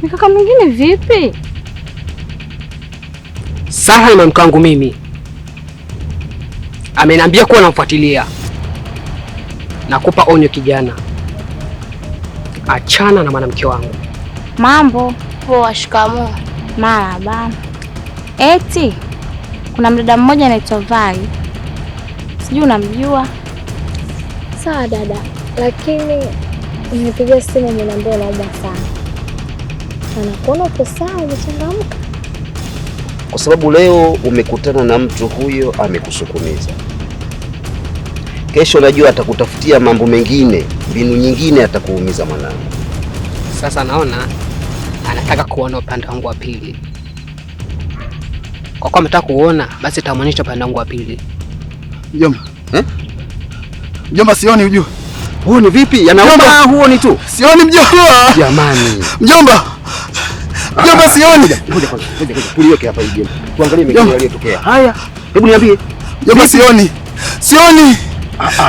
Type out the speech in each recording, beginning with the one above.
Kaka mwingine vipi? Sara na mke wangu mimi ameniambia kuwa namfuatilia. Nakupa onyo kijana, achana na mwanamke wangu. Mambo poa. Shikamoo. marahaba. Eti kuna mdada mmoja anaitwa Vai, sijui unamjua? Sawa dada, lakini nimepiga simu mnaambia naomba sana. Anakuona uko sawa, umechangamka. Kwa sababu leo umekutana na mtu huyo amekusukumiza. Kesho najua atakutafutia mambo mengine, mbinu nyingine atakuumiza mwanangu. Sasa naona anataka kuona upande wangu wa pili. Kwa kuwa ametaka kuona, basi tamuonyesha upande wangu wa pili. Mjomba. Mjomba sioni ujue. Huo ni vipi? Yanaomba huo ni tu. Sioni mjomba. Jamani. Mjomba. Mjomba sioni. Ngoja tuliweke hapa hivi. Tuangalie mengine yaliyotokea. Haya, hebu niambie. Mjomba sioni. Sioni.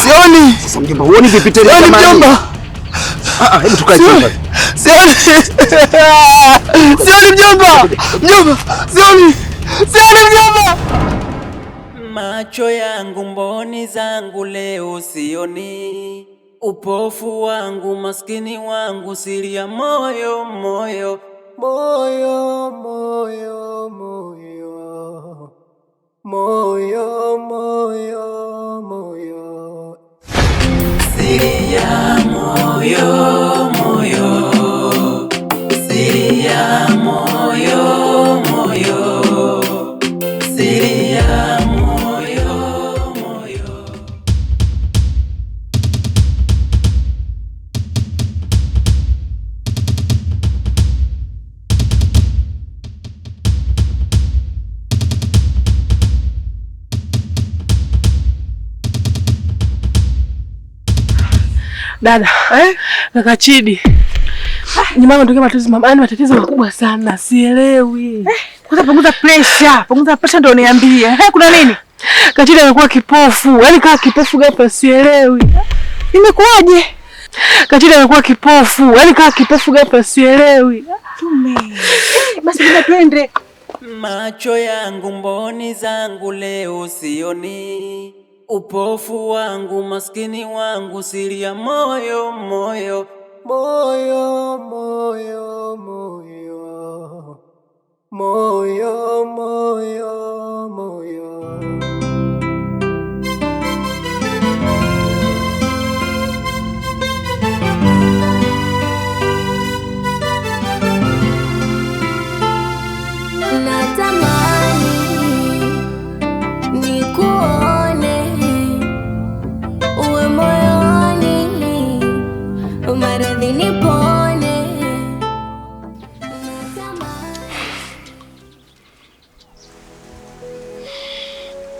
Sioni. Sasa mjomba, huoni vipi tena jamani? Mjomba. Hebu tukae chini. Sioni. Sioni mjomba. Mjomba, sioni. Sioni mjomba. Macho yangu mboni zangu leo sioni, upofu wangu maskini wangu siri ya moyo moyo moyo moyo moyo moyo moyo moyo siri ya moyo moyo siri ya moyo moyo siri ya dada. Kaka Chidi. Nyuma yangu ndio matatizo mama, matatizo makubwa sana, sielewi. Kwanza punguza pressure ndio niambie. Kuna nini? Kaka Chidi amekuwa kipofu. Yaani kama kipofu ghafla sielewi. Imekuwaje? Kaka Chidi amekuwa kipofu. Yaani kama kipofu ghafla sielewi. Tume. Basi bila twende. Macho yangu mboni zangu leo sioni, upofu wangu maskini wangu siri ya moyo moyo moyo moyo moyo moyo moyo moyo.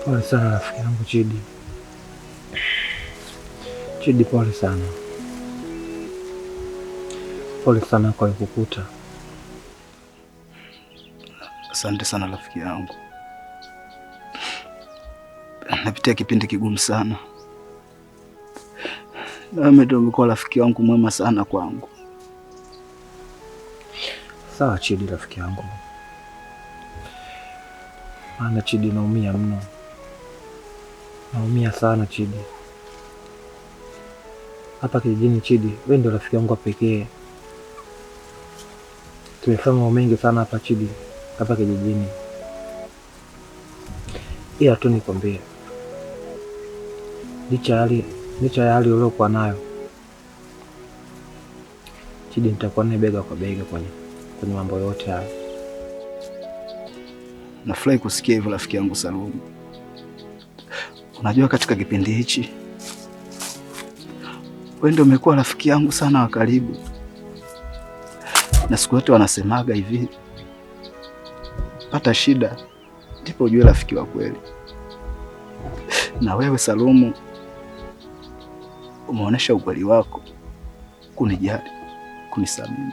Pole sana rafiki yangu Chidi. Chidi, pole sana. Pole sana kwa kukukuta. Asante sana rafiki yangu. Napitia kipindi kigumu sana. Na ndio umekuwa rafiki yangu mwema sana kwangu. Sawa Chidi rafiki yangu. Maana Chidi naumia mno. Naumia sana Chidi. Hapa kijijini Chidi, wewe ndio rafiki yangu pekee. Tumefanya mambo mengi sana hapa Chidi, hapa kijijini. Ila tu nikwambie, licha ya hali uliokuwa nayo Chidi, nitakuwa naye bega kwa bega kwenye mambo yote haya. Nafurahi kusikia hivyo rafiki yangu Salumu. Unajua katika kipindi hichi wewe ndio umekuwa rafiki yangu sana wa karibu. Na siku yote wanasemaga hivi, pata shida ndipo ujue rafiki wa kweli. Na wewe Salumu umeonyesha ukweli wako, kunijali, kunisamini.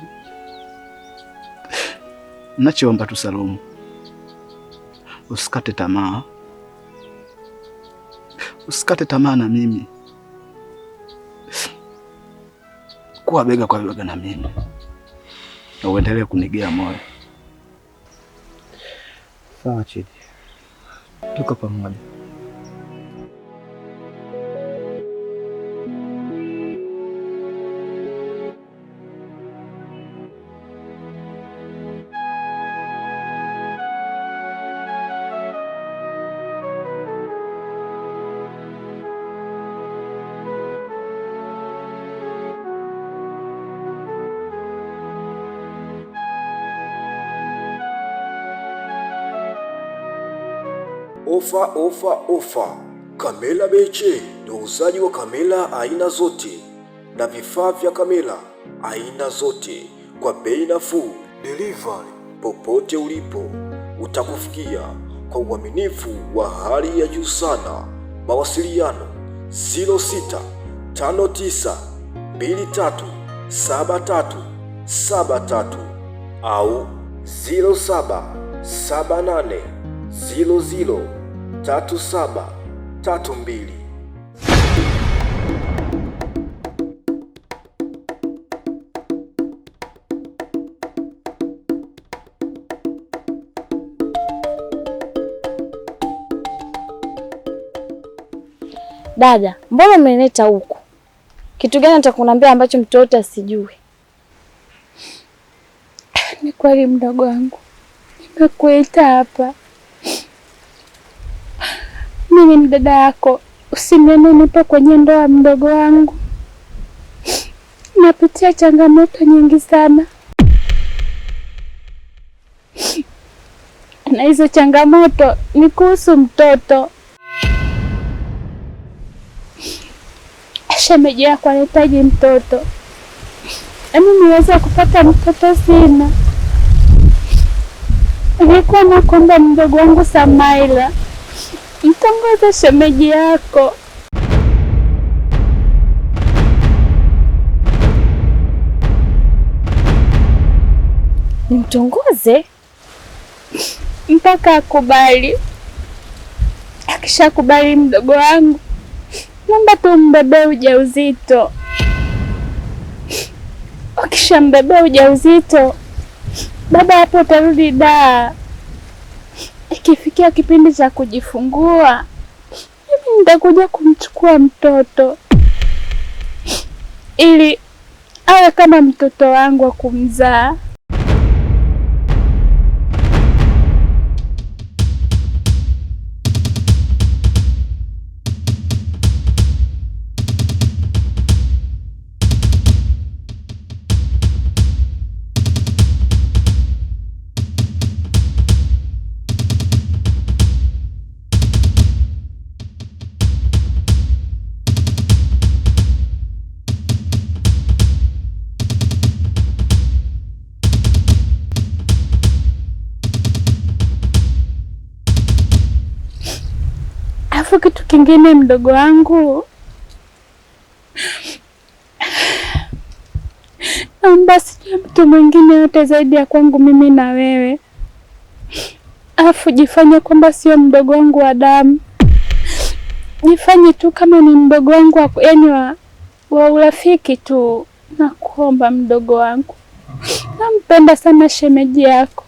Nachoomba tu Salumu, usikate tamaa. Usikate tamaa na mimi. Kuwa bega kwa bega na mimi. na uendelee kunigea moyo. Sawa Chidi, tuko pamoja. Ofa. Kamela Beche ni uuzaji wa kamera aina zote na vifaa vya kamera aina zote kwa bei nafuu. Delivery popote ulipo utakufikia kwa uaminifu wa hali ya juu sana. Mawasiliano 0659237373 au 0778003732. Dada, mbona umenileta huku? Kitu gani nitakunambia ambacho mtu yote asijue? Ni kweli mdogo wangu, nimekuita hapa. Mimi ni dada yako, usinione nipo kwenye ndoa mdogo wangu. Napitia changamoto nyingi sana, na hizo changamoto ni kuhusu mtoto. Shemeji yako anahitaji mtoto, mimi niweza kupata mtoto sina. Nilikuwa nakuomba mdogo wangu Samaila, mtongoze shemeji yako. Nimtongoze mpaka akubali. Akishakubali mdogo wangu, naomba tu mbebe ujauzito. Ukishambebea ujauzito, baba hapo utarudi Dar. Ikifikia kipindi cha kujifungua, mimi nitakuja kumchukua mtoto ili awe kama mtoto wangu wa kumzaa. Alafu kitu kingine mdogo wangu, naomba sijue mtu mwingine yote zaidi ya kwangu mimi na wewe. Alafu jifanye kwamba sio mdogo wangu wa damu, jifanye tu kama ni mdogo wangu wa urafiki tu. Nakuomba mdogo wangu, nampenda sana shemeji yako,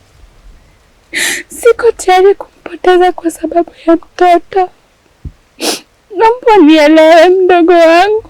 siko tayari kumpoteza kwa sababu ya mtoto. Naomba nielewe mdogo wangu.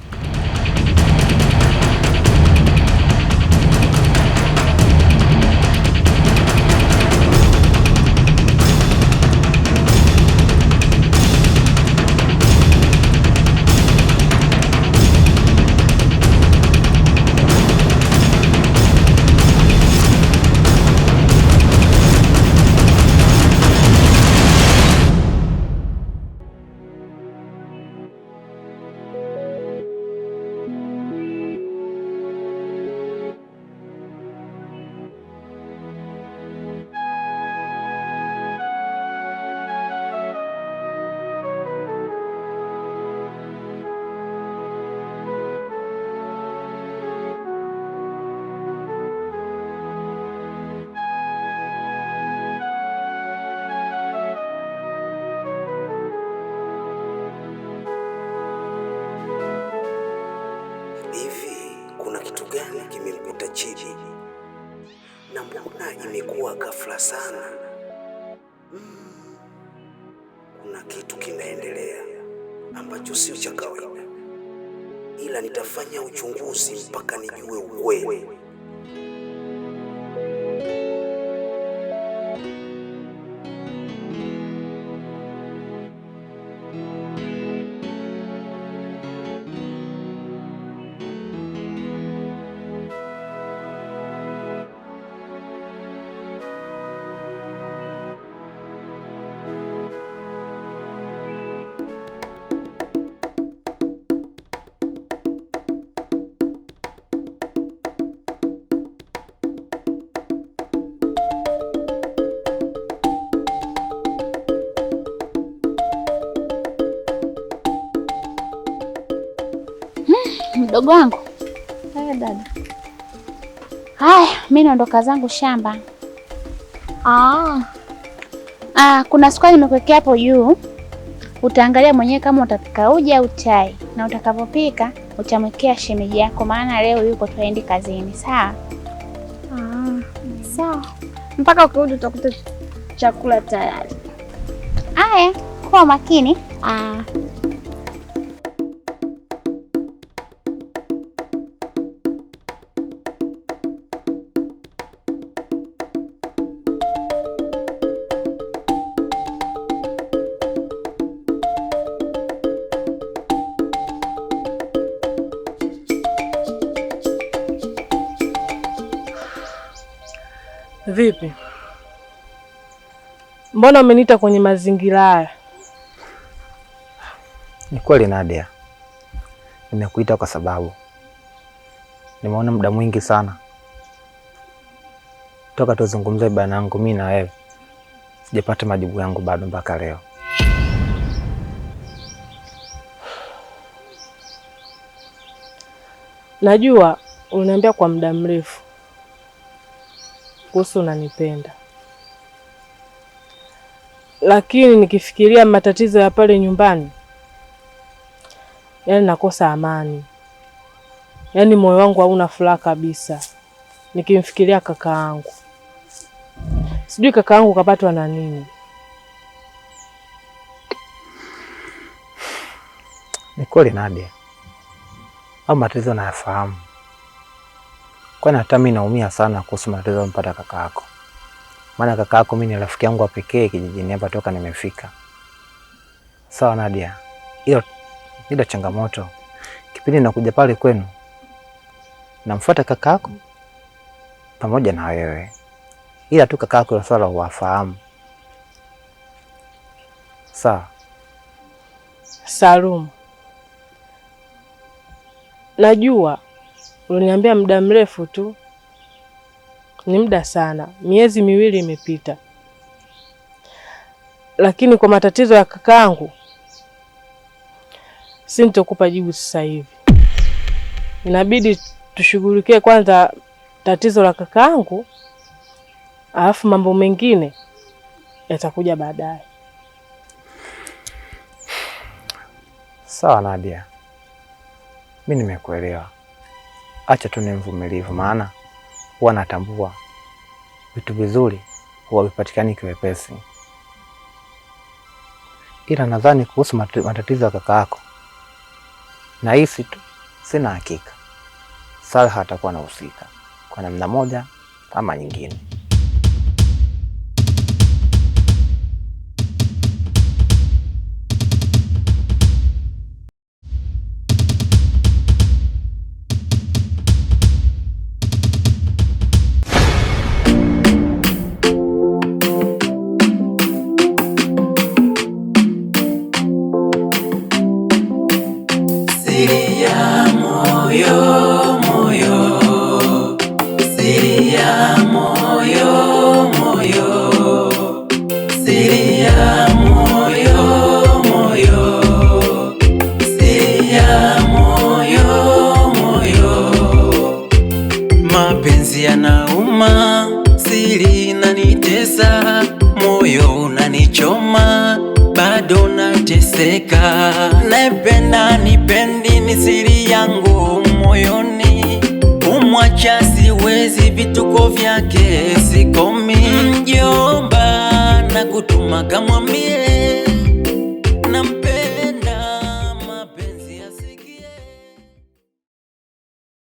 na mbona imekuwa ghafla sana? Kuna kitu kinaendelea ambacho sio cha kawaida, ila nitafanya uchunguzi mpaka nijue ukweli. Mdogo wangu. Dada. Haya, mimi naondoka zangu shamba. Kuna sukari nimekuwekea hapo juu. Utaangalia mwenyewe kama utapika uji au chai, na utakapopika utamwekea shemeji yako, maana leo yuko twaendi kazini. Sawa? Sawa. Mpaka ukirudi utakuta chakula tayari. Haya, kuwa makini. Vipi? Mbona umeniita kwenye mazingira haya? Ni kweli Nadia, nimekuita kwa sababu nimeona muda mwingi sana toka tuzungumze bana yangu mimi na wewe, sijapata majibu yangu bado mpaka leo. Najua unaniambia kwa muda mrefu kuhusu unanipenda, lakini nikifikiria matatizo ya pale nyumbani, yaani nakosa amani. Yaani moyo wangu hauna furaha kabisa nikimfikiria kaka yangu. Sijui kaka yangu kapatwa na nini. Ni kweli Nadia, au matatizo nayafahamu. Kwani hata mimi naumia sana kuhusu matatizo mpata kaka yako. Maana kaka yako mimi ni rafiki yangu wa pekee kijijini hapa toka nimefika. Sawa Nadia, ila changamoto kipindi nakuja pale kwenu namfuata kaka yako pamoja na wewe. Ila tu kaka yako swala huwafahamu. Sawa. Salum, najua uliniambia muda mrefu tu, ni muda sana, miezi 2 imepita. Lakini kwa matatizo ya kakaangu sintokupa jibu sasa hivi. Inabidi tushughulikie kwanza tatizo la kakaangu, alafu mambo mengine yatakuja baadaye. Sawa Nadia, mimi nimekuelewa. Acha tu ni mvumilivu, maana huwa natambua vitu vizuri huwa vipatikani kiwepesi. Ila nadhani kuhusu matatizo ya kaka yako, nahisi tu, sina hakika, Salha atakuwa anahusika kwa namna moja ama nyingine. Mapenzi yanauma, siri inanitesa, moyo unanichoma, bado nateseka. Napenda nipendi, ni siri yangu moyoni, kumwacha si siwezi vituko vyake sikomi. Mjomba na kutuma kamwambie